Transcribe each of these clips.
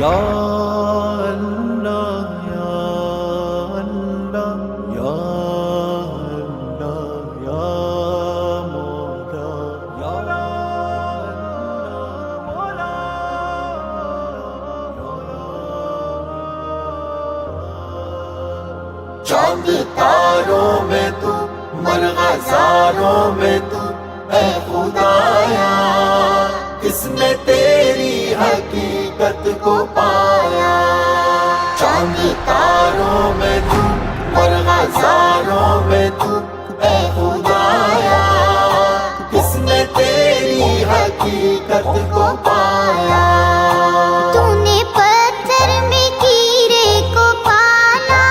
یا اللہ یا اللہ یا اللہ یا مولا یا مولا چاند تاروں میں تو مرغزاروں میں تو اے خدایا کس نے تیری حقیقت کو پایا چاند تاروں میں تو مرغزاروں میں تو اے خدایا کس نے تیری حقیقت کو پایا تو نے پتھر میں کیڑے کو پالا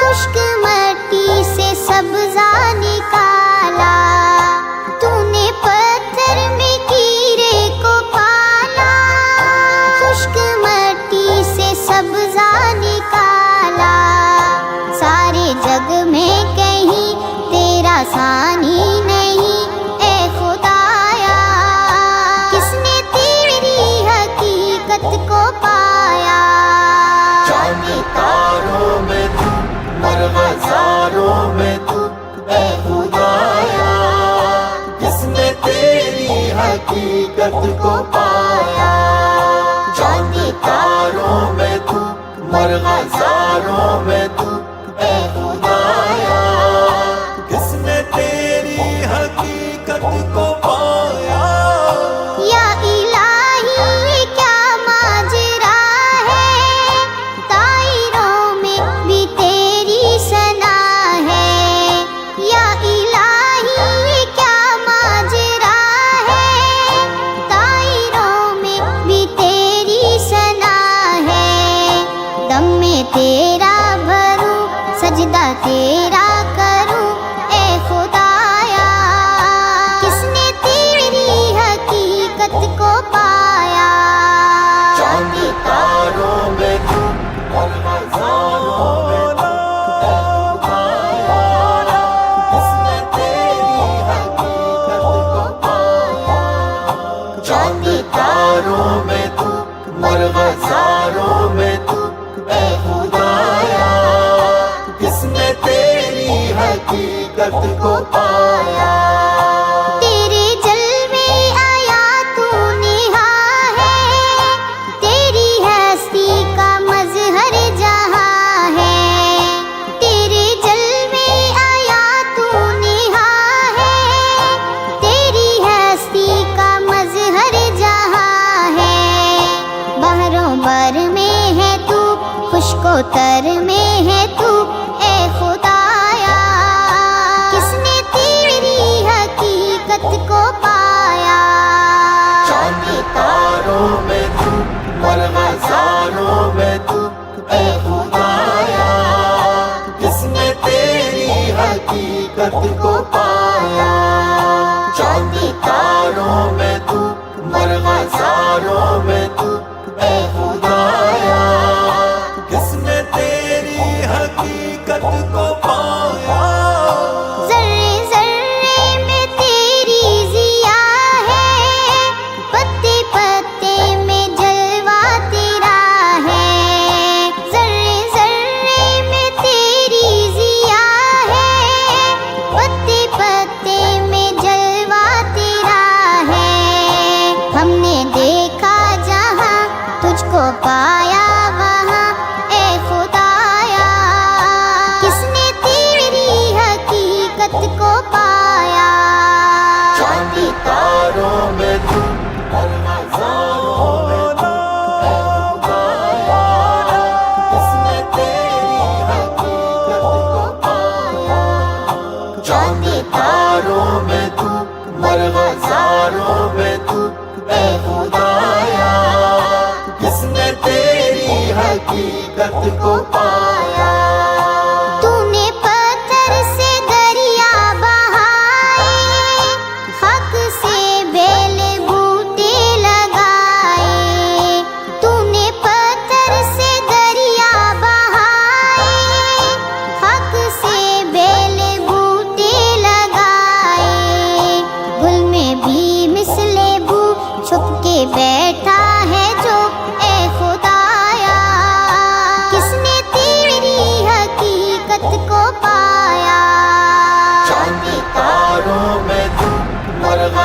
خشک مٹی سے سبزہ نکالا تو نے پتھر میں کیڑے کو پالا خشک مٹی سے سبزہ نکالا سارے جگ میں کہیں تیرا ثانی نہیں اے خدایا کس نے تیری حقیقت کو پایا چاند تاروں میں تو مرغزاروں میں تو اے خدایا کس نے تیری حقیقت کو پایا چاند تاروں میں تو مرغزاروں میں تو اے خدایا کس نے تیری حقیقت کو پایا یا الہی یہ کیا ماجرا ہے طائروں میں بھی تیری ثنا ہے یا الہی یہ کیا ماجرا ہے طائروں میں بھی تیری ثنا ہے دم میں تیرا بھروں سجدہ تیرا کروں اے خدایا کس نے تیری حقیقت کو پایا چاند تاروں میں تو مرغزاروں میں تو اے خدایا کس نے تیری حقیقت کو پایا چاند تاروں میں تو مرغزاروں میں تو اے خدایا کس نے تیری حقیقت کو پایا تیرے جلوے آیا تو نہا ہے تیری ہستی کا مظہر جہاں ہے تیرے جلوے آیا تو نہا ہے تیری ہستی کا مظہر جہاں ہے بحروں بر میں ہے تو خشک و تر میں ہے تو اے خدایا کس نے تیری حقیقت کو پایا چاند تاروں میں تو مرغزاروں میں تو اے خدایا کس نے تیری حقیقت کو پایا چاند تاروں میں تو مرغزاروں میں تو اے خدایا کس نے تیری حقیقت کو پایا ذرے ذرے میں تیری ضیا ہے پتے پتے میں جلوہ تیرا ہے ذرے ذرے میں تیری ضیا ہے پتے پتے میں جلوہ تیرا ہے ہم نے دیکھا جہاں تجھ کو پایا وہاں اے خدایا کس نے تیری حقیقت کو پایا چاند تاروں میں تو مرغزاروں میں تو اے خدایا کس نے تیری حقیقت کو پایا چاند تاروں میں تو مرغزاروں میں تو اے خدایا کس نے تیری حقیقت کو پایا تو نے پتھر سے دریا بہائے حق سے بیل بوٹے لگائے تو نے پتھر سے دریا بہائے حق سے بیل بوٹے لگائے گل میں بھی مثل بو چھپ کے بیٹھا ہے جو اے خدا